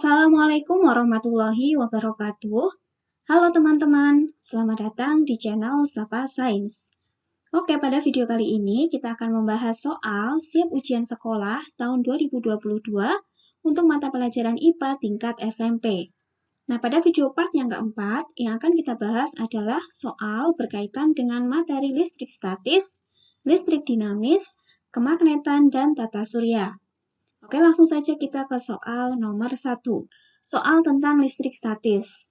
Assalamualaikum warahmatullahi wabarakatuh. Halo teman-teman, selamat datang di channel Sapa Sains. Oke, pada video kali ini kita akan membahas soal siap ujian sekolah tahun 2022 untuk mata pelajaran IPA tingkat SMP. Nah, pada video part yang keempat, yang akan kita bahas adalah soal berkaitan dengan materi listrik statis, listrik dinamis, kemagnetan, dan tata surya. Oke, langsung saja kita ke soal nomor 1. Soal tentang listrik statis.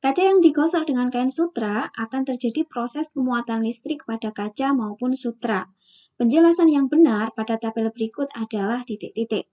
Kaca yang digosok dengan kain sutra akan terjadi proses pemuatan listrik pada kaca maupun sutra. Penjelasan yang benar pada tabel berikut adalah titik-titik.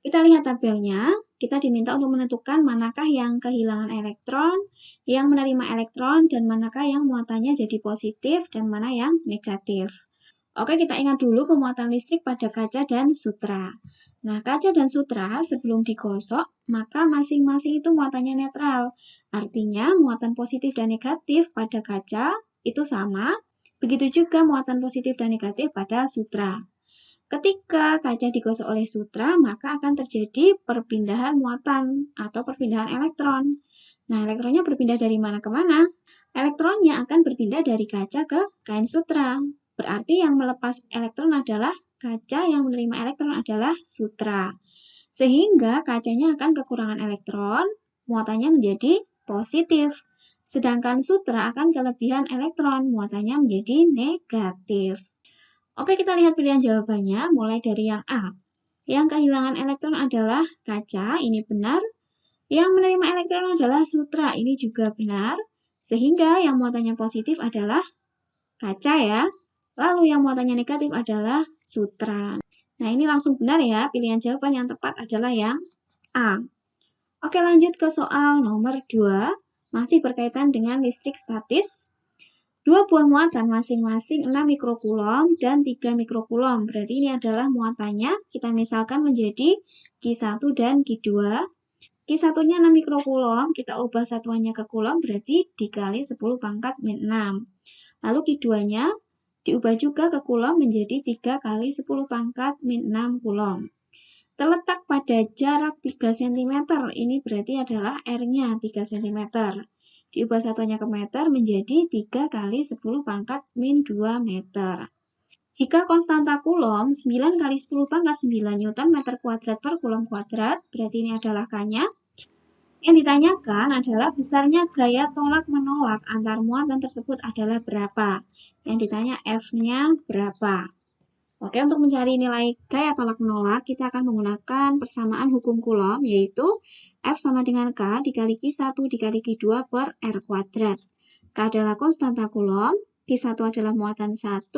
Kita lihat tabelnya, kita diminta untuk menentukan manakah yang kehilangan elektron, yang menerima elektron, dan manakah yang muatannya jadi positif, dan mana yang negatif. Oke, kita ingat dulu pemuatan listrik pada kaca dan sutra. Nah, kaca dan sutra sebelum digosok, maka masing-masing itu muatannya netral. Artinya, muatan positif dan negatif pada kaca itu sama, begitu juga muatan positif dan negatif pada sutra. Ketika kaca digosok oleh sutra, maka akan terjadi perpindahan muatan atau perpindahan elektron. Nah, elektronnya berpindah dari mana ke mana? Elektronnya akan berpindah dari kaca ke kain sutra. Berarti yang melepas elektron adalah kaca, yang menerima elektron adalah sutra. Sehingga kacanya akan kekurangan elektron, muatannya menjadi positif. Sedangkan sutra akan kelebihan elektron, muatannya menjadi negatif. Oke, kita lihat pilihan jawabannya, mulai dari yang A. Yang kehilangan elektron adalah kaca, ini benar. Yang menerima elektron adalah sutra, ini juga benar. Sehingga yang muatannya positif adalah kaca ya. Lalu yang muatannya negatif adalah sutra. Nah, ini langsung benar ya, pilihan jawaban yang tepat adalah yang A. Oke, lanjut ke soal nomor 2, masih berkaitan dengan listrik statis. Dua buah muatan masing-masing 6 mikrokulom dan 3 mikrokulom. Berarti ini adalah muatannya, kita misalkan menjadi Q1 dan Q2. Q1-nya 6 mikrokulom, kita ubah satuannya ke kulom, berarti dikali 10 pangkat min 6. Lalu Q2-nya diubah juga ke kulom menjadi 3 kali 10 pangkat min 6 kulom. Terletak pada jarak 3 cm, ini berarti adalah R-nya 3 cm. Diubah satuannya ke meter menjadi 3 kali 10 pangkat min 2 meter. Jika konstanta kulom 9 kali 10 pangkat 9 Newton meter kuadrat per kulom kuadrat, berarti ini adalah K-nya. Yang ditanyakan adalah besarnya gaya tolak menolak antar muatan tersebut adalah berapa. Yang ditanya F-nya berapa. Oke, untuk mencari nilai gaya tolak menolak, kita akan menggunakan persamaan hukum Coulomb, yaitu F sama dengan K dikali Q1 dikali Q2 per R kuadrat. K adalah konstanta Coulomb, Q1 adalah muatan 1,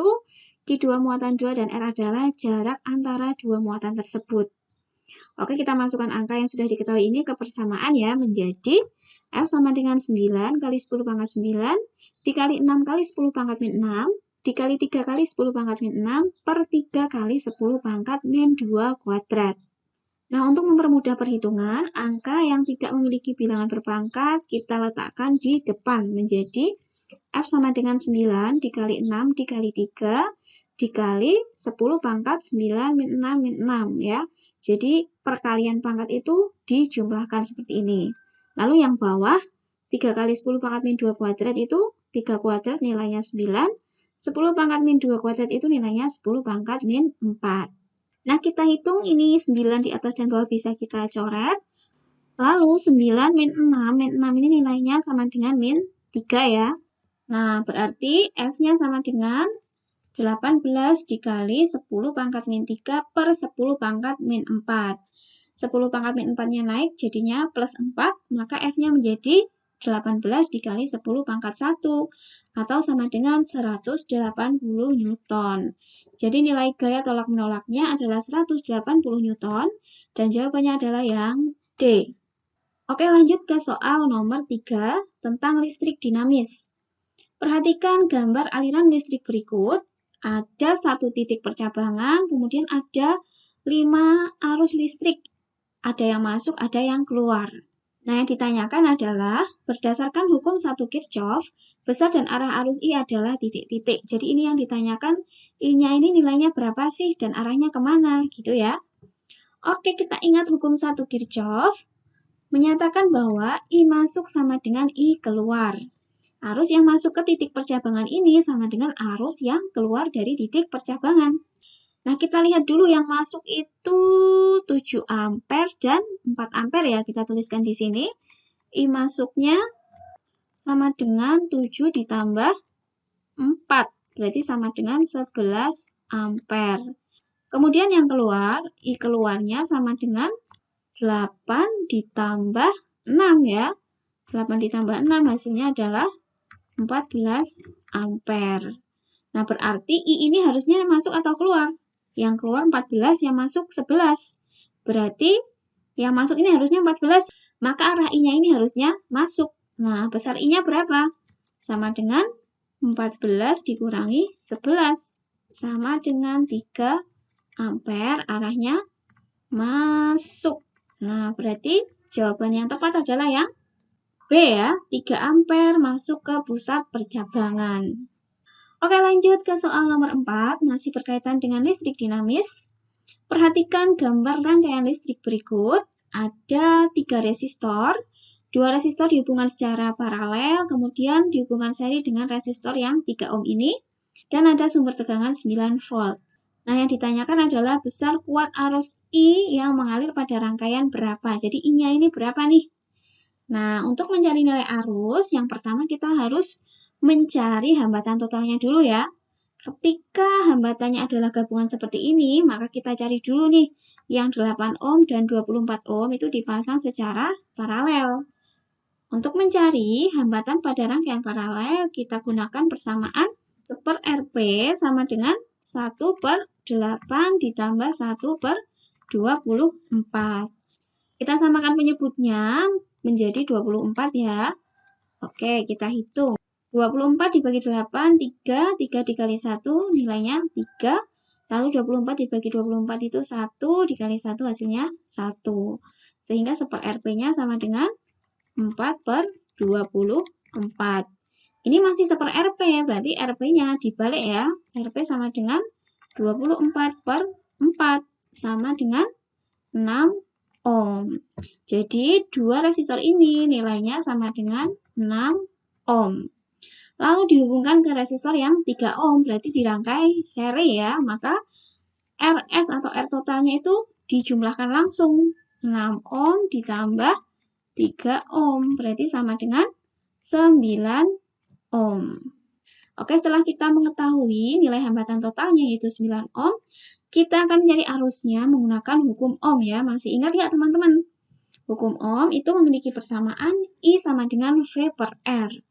Q2 muatan 2, dan R adalah jarak antara dua muatan tersebut. Oke, kita masukkan angka yang sudah diketahui ini ke persamaan ya, menjadi F sama dengan 9 kali 10 pangkat 9 dikali 6 kali 10 pangkat min 6 dikali 3 kali 10 pangkat min 6 per 3 kali 10 pangkat min 2 kuadrat. Nah, untuk mempermudah perhitungan, angka yang tidak memiliki bilangan berpangkat kita letakkan di depan menjadi F sama dengan 9 dikali 6 dikali 3 dikali 10 pangkat 9 min 6 min 6 ya. Jadi perkalian pangkat itu dijumlahkan seperti ini. Lalu yang bawah 3 kali 10 pangkat min 2 kuadrat itu 3 kuadrat nilainya 9. 10 pangkat min 2 kuadrat itu nilainya 10 pangkat min 4. Nah, kita hitung ini 9 di atas dan bawah bisa kita coret. Lalu 9 min 6, min 6 ini nilainya sama dengan min 3 ya. Nah, berarti F-nya sama dengan 18 dikali 10 pangkat min 3 per 10 pangkat min 4. 10 pangkat min 4-nya naik jadinya plus 4, maka F-nya menjadi 18 dikali 10 pangkat 1 atau sama dengan 180 Newton. Jadi nilai gaya tolak menolaknya adalah 180 Newton dan jawabannya adalah yang D. Oke, lanjut ke soal nomor 3 tentang listrik dinamis. Perhatikan gambar aliran listrik berikut. Ada satu titik percabangan, kemudian ada 5 arus listrik. Ada yang masuk, ada yang keluar. Nah, yang ditanyakan adalah, berdasarkan hukum 1 Kirchhoff, besar dan arah arus I adalah titik-titik. Jadi ini yang ditanyakan, I-nya ini nilainya berapa sih dan arahnya kemana, gitu ya. Oke, kita ingat hukum 1 Kirchhoff. menyatakan bahwa I masuk sama dengan I keluar. Arus yang masuk ke titik percabangan ini sama dengan arus yang keluar dari titik percabangan. Nah, kita lihat dulu yang masuk itu 7 ampere dan 4 ampere ya. Kita tuliskan di sini. I masuknya sama dengan 7 ditambah 4. Berarti sama dengan 11 ampere. Kemudian yang keluar, I keluarnya sama dengan 8 ditambah 6 ya. 8 ditambah 6 hasilnya adalah 14 ampere. Nah, berarti I ini harusnya masuk atau keluar? Yang keluar 14, yang masuk 11. Berarti yang masuk ini harusnya 14, maka arah I-nya ini harusnya masuk. Nah, besar I-nya berapa? Sama dengan 14 dikurangi 11. Sama dengan 3 ampere, arahnya masuk. Nah, berarti jawaban yang tepat adalah yang B ya, 3 ampere masuk ke pusat percabangan. Oke, lanjut ke soal nomor 4, masih berkaitan dengan listrik dinamis. Perhatikan gambar rangkaian listrik berikut. Ada 3 resistor, 2 resistor dihubungkan secara paralel, kemudian dihubungkan seri dengan resistor yang 3 ohm ini, dan ada sumber tegangan 9 volt. Nah, yang ditanyakan adalah besar kuat arus I yang mengalir pada rangkaian berapa. Jadi I-nya ini berapa nih? Nah, untuk mencari nilai arus, yang pertama kita harus mencari hambatan totalnya dulu ya. Ketika hambatannya adalah gabungan seperti ini, maka kita cari dulu nih, yang 8 ohm dan 24 ohm itu dipasang secara paralel. Untuk mencari hambatan pada rangkaian paralel, kita gunakan persamaan 1/Rp sama dengan 1/8 ditambah 1/24. Kita samakan penyebutnya menjadi 24 ya. Oke, kita hitung. 24 dibagi 8, 3 dikali 1, nilainya 3. Lalu 24 dibagi 24 itu 1, dikali 1 hasilnya 1. Sehingga 1/Rp-nya sama dengan 4/24. Ini masih 1/Rp, berarti Rp-nya dibalik ya. Rp sama dengan 24/4, sama dengan 6 ohm. Jadi, 2 resistor ini nilainya sama dengan 6 ohm. Lalu dihubungkan ke resistor yang 3 ohm, berarti dirangkai seri ya, maka RS atau R totalnya itu dijumlahkan langsung. 6 ohm ditambah 3 ohm, berarti sama dengan 9 ohm. Oke, setelah kita mengetahui nilai hambatan totalnya yaitu 9 ohm, kita akan mencari arusnya menggunakan hukum Ohm ya. Masih ingat ya teman-teman? Hukum Ohm itu memiliki persamaan I sama dengan V/R.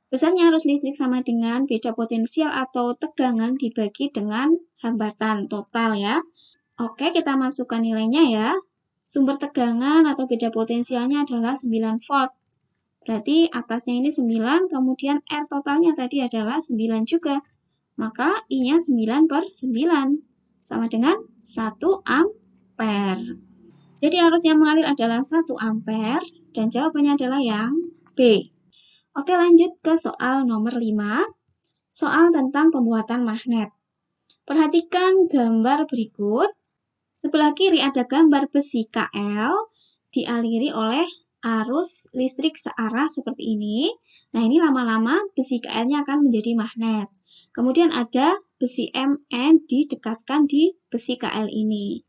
Besarnya arus listrik sama dengan beda potensial atau tegangan dibagi dengan hambatan total ya. Oke, kita masukkan nilainya ya. Sumber tegangan atau beda potensialnya adalah 9 volt. Berarti atasnya ini 9, kemudian R totalnya tadi adalah 9 juga. Maka I-nya 9/9, sama dengan 1 ampere. Jadi arus yang mengalir adalah 1 ampere, dan jawabannya adalah yang B. Oke, lanjut ke soal nomor 5. Soal tentang pembuatan magnet. Perhatikan gambar berikut. Sebelah kiri ada gambar besi KL dialiri oleh arus listrik searah seperti ini. Nah, ini lama-lama besi KL-nya akan menjadi magnet. Kemudian ada besi Mn didekatkan di besi KL ini.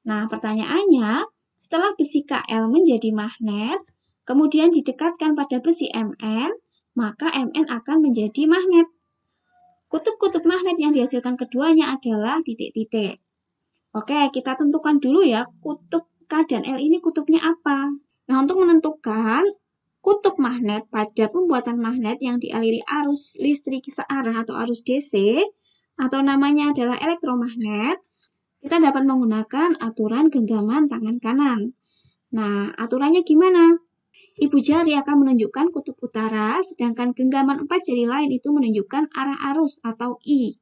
Nah, pertanyaannya, setelah besi KL menjadi magnet, kemudian didekatkan pada besi Mn, maka Mn akan menjadi magnet. Kutub-kutub magnet yang dihasilkan keduanya adalah titik-titik. Oke, kita tentukan dulu ya, kutub K dan L ini kutubnya apa. Nah, untuk menentukan kutub magnet pada pembuatan magnet yang dialiri arus listrik searah atau arus DC, atau namanya adalah elektromagnet, kita dapat menggunakan aturan genggaman tangan kanan. Nah, aturannya gimana? Ibu jari akan menunjukkan kutub utara, sedangkan genggaman 4 jari lain itu menunjukkan arah arus atau I.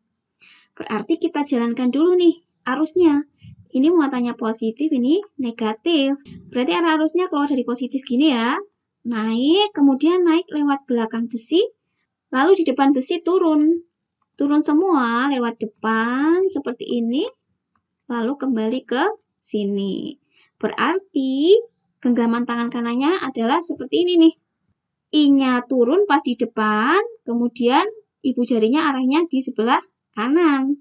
Berarti kita jalankan dulu nih arusnya. Ini muatannya positif, ini negatif. Berarti arah arusnya keluar dari positif gini ya. Naik, kemudian naik lewat belakang besi, lalu di depan besi turun. Turun semua lewat depan seperti ini, lalu kembali ke sini. Berarti Genggaman tangan kanannya adalah seperti ini nih. I-nya turun pas di depan, kemudian ibu jarinya arahnya di sebelah kanan.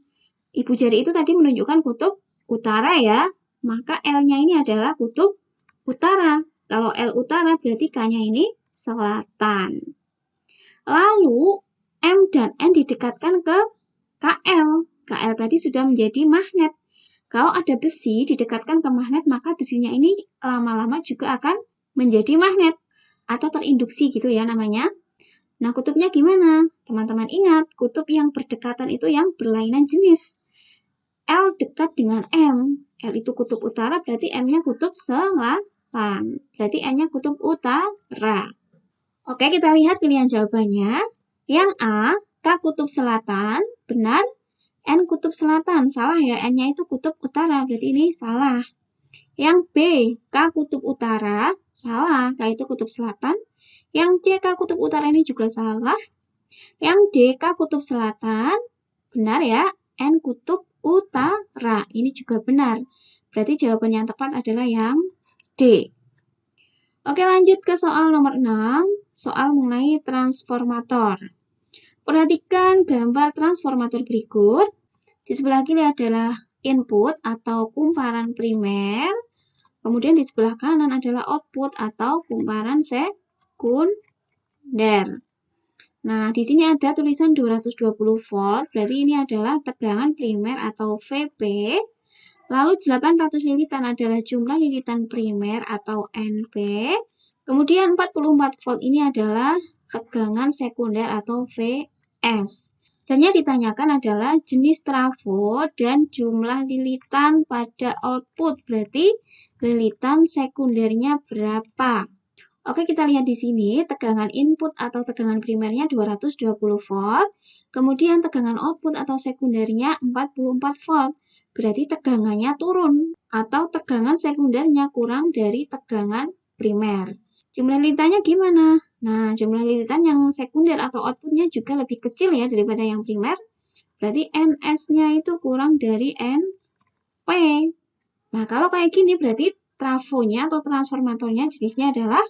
Ibu jari itu tadi menunjukkan kutub utara ya, maka L-nya ini adalah kutub utara. Kalau L utara berarti K-nya ini selatan. Lalu M dan N didekatkan ke KL. KL tadi sudah menjadi magnet. Kalau ada besi didekatkan ke magnet, maka besinya ini lama-lama juga akan menjadi magnet atau terinduksi gitu ya namanya. Nah, kutubnya gimana? Teman-teman ingat, kutub yang berdekatan itu yang berlainan jenis. L dekat dengan M. L itu kutub utara, berarti M-nya kutub selatan. Berarti N-nya kutub utara. Oke, kita lihat pilihan jawabannya. Yang A, K kutub selatan, benar. N kutub selatan, salah ya. N-nya itu kutub utara, berarti ini salah. Yang B, K kutub utara, salah. K itu kutub selatan. Yang C, K kutub utara ini juga salah. Yang D, K kutub selatan, benar ya. N kutub utara, ini juga benar. Berarti jawaban yang tepat adalah yang D. Oke, lanjut ke soal nomor 6. Soal mengenai transformator. Perhatikan gambar transformator berikut. Di sebelah kiri adalah input atau kumparan primer. Kemudian di sebelah kanan adalah output atau kumparan sekunder. Nah, di sini ada tulisan 220 volt, berarti ini adalah tegangan primer atau VP. Lalu 800 lilitan adalah jumlah lilitan primer atau NP. Kemudian 44 volt ini adalah tegangan sekunder atau VS. Dan yang ditanyakan adalah jenis trafo dan jumlah lilitan pada output, berarti lilitan sekundernya berapa? Oke, kita lihat di sini, tegangan input atau tegangan primernya 220 volt, kemudian tegangan output atau sekundernya 44 volt. Berarti tegangannya turun, atau tegangan sekundernya kurang dari tegangan primer. Jumlah lilitannya gimana? Nah, jumlah lilitan yang sekunder atau outputnya juga lebih kecil ya daripada yang primer. Berarti NS-nya itu kurang dari NP. Nah, kalau kayak gini berarti trafonya atau transformatornya jenisnya adalah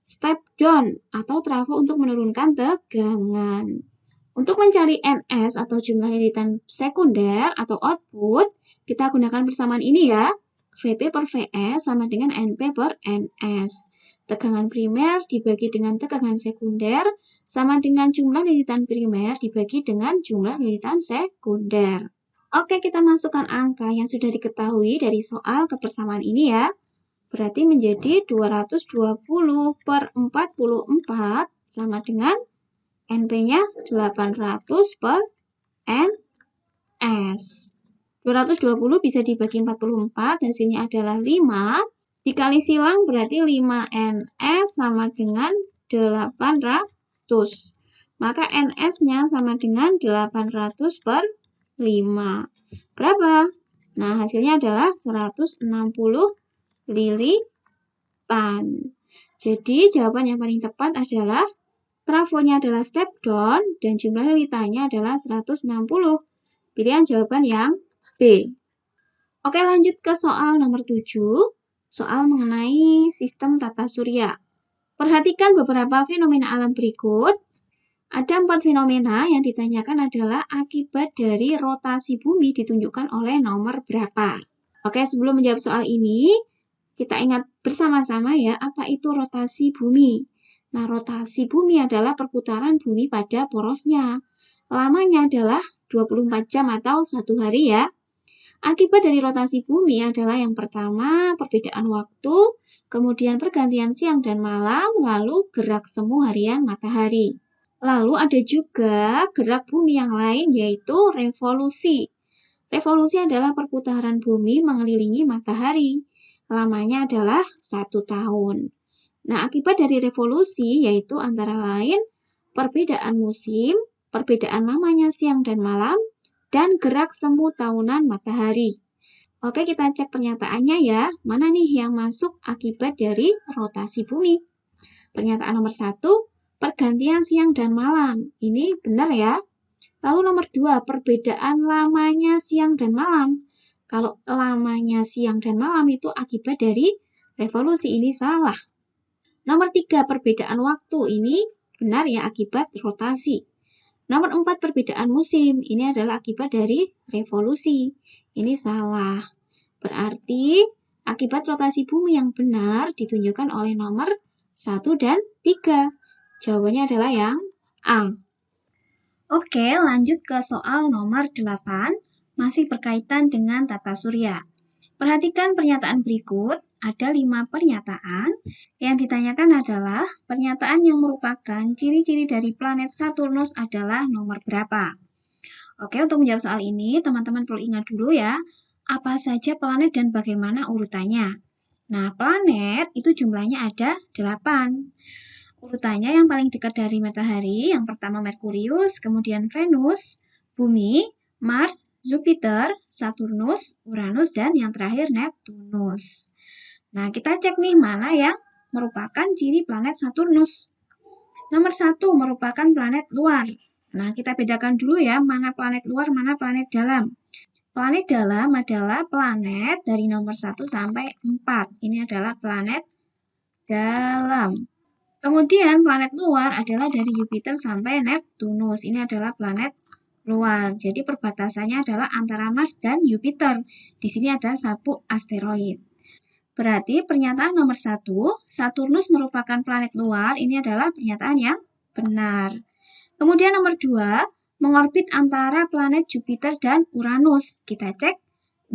step down atau trafo untuk menurunkan tegangan. Untuk mencari NS atau jumlah lilitan sekunder atau output, kita gunakan persamaan ini ya. VP per VS sama dengan NP per NS. Tegangan primer dibagi dengan tegangan sekunder sama dengan jumlah lilitan primer dibagi dengan jumlah lilitan sekunder. Oke, kita masukkan angka yang sudah diketahui dari soal kebersamaan ini ya. Berarti menjadi 220 per 44 sama dengan NP-nya 800 per NS. 220 bisa dibagi 44, hasilnya adalah 5. Dikali silang berarti 5NS sama dengan 800. Maka NS-nya sama dengan 800 per 5. Berapa? Nah, hasilnya adalah 160 lilitan. Jadi, jawaban yang paling tepat adalah trafonya adalah step down dan jumlah lilitannya adalah 160. Pilihan jawaban yang B. Oke, lanjut ke soal nomor 7. Soal mengenai sistem tata surya. Perhatikan beberapa fenomena alam berikut. Ada 4 fenomena yang ditanyakan adalah akibat dari rotasi bumi ditunjukkan oleh nomor berapa. Oke, sebelum menjawab soal ini, kita ingat bersama-sama ya, apa itu rotasi bumi. Nah, rotasi bumi adalah perputaran bumi pada porosnya. Lamanya adalah 24 jam atau 1 hari ya. Akibat dari rotasi bumi adalah yang pertama, perbedaan waktu, kemudian pergantian siang dan malam, lalu gerak semu harian matahari. Lalu ada juga gerak bumi yang lain yaitu revolusi. Revolusi adalah perputaran bumi mengelilingi matahari. Lamanya adalah 1 tahun. Nah, akibat dari revolusi yaitu antara lain perbedaan musim, perbedaan lamanya siang dan malam, dan gerak semu tahunan matahari. Oke, kita cek pernyataannya ya. Mana nih yang masuk akibat dari rotasi bumi? Pernyataan nomor 1, pergantian siang dan malam. Ini benar ya. Lalu nomor 2, perbedaan lamanya siang dan malam. Kalau lamanya siang dan malam itu akibat dari revolusi, ini salah. Nomor 3, perbedaan waktu, ini benar ya, akibat rotasi. Nomor 4, perbedaan musim, ini adalah akibat dari revolusi, ini salah. Berarti akibat rotasi bumi yang benar ditunjukkan oleh nomor 1 dan 3. Jawabannya adalah yang A. Oke, lanjut ke soal nomor 8, masih berkaitan dengan tata surya. Perhatikan pernyataan berikut, ada 5 pernyataan. Yang ditanyakan adalah pernyataan yang merupakan ciri-ciri dari planet Saturnus adalah nomor berapa. Oke, untuk menjawab soal ini, teman-teman perlu ingat dulu ya, apa saja planet dan bagaimana urutannya. Nah, planet itu jumlahnya ada 8. Urutannya yang paling dekat dari matahari, yang pertama Merkurius, kemudian Venus, Bumi, Mars, Jupiter, Saturnus, Uranus, dan yang terakhir Neptunus. Nah, kita cek nih mana yang merupakan ciri planet Saturnus. Nomor 1 merupakan planet luar. Nah, kita bedakan dulu ya, mana planet luar, mana planet dalam. Planet dalam adalah planet dari nomor 1 sampai 4. Ini adalah planet dalam. Kemudian planet luar adalah dari Jupiter sampai Neptunus. Ini adalah planet luar. Jadi perbatasannya adalah antara Mars dan Jupiter. Di sini ada sabuk asteroid. Berarti pernyataan nomor 1, Saturnus merupakan planet luar. Ini adalah pernyataan yang benar. Kemudian nomor 2, mengorbit antara planet Jupiter dan Uranus. Kita cek.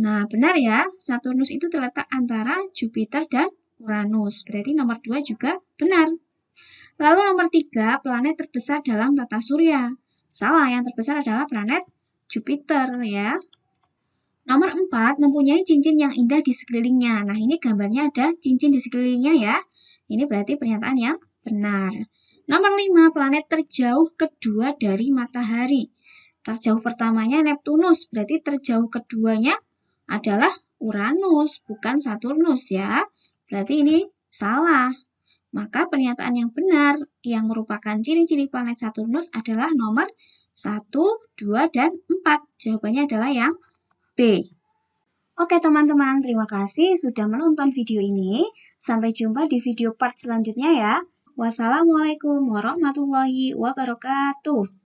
Nah, benar ya, Saturnus itu terletak antara Jupiter dan Uranus. Berarti nomor 2 juga benar. Lalu nomor 3, planet terbesar dalam tata surya. Salah, yang terbesar adalah planet Jupiter ya. Nomor 4, mempunyai cincin yang indah di sekelilingnya. Nah, ini gambarnya ada cincin di sekelilingnya ya. Ini berarti pernyataan yang benar. Nomor 5, planet terjauh kedua dari matahari. Terjauh pertamanya Neptunus, berarti terjauh keduanya adalah Uranus, bukan Saturnus ya. Berarti ini salah. Maka pernyataan yang benar yang merupakan ciri-ciri planet Saturnus adalah nomor 1, 2, dan 4. Jawabannya adalah yang B. Oke teman-teman, terima kasih sudah menonton video ini. Sampai jumpa di video part selanjutnya ya. Wassalamualaikum warahmatullahi wabarakatuh.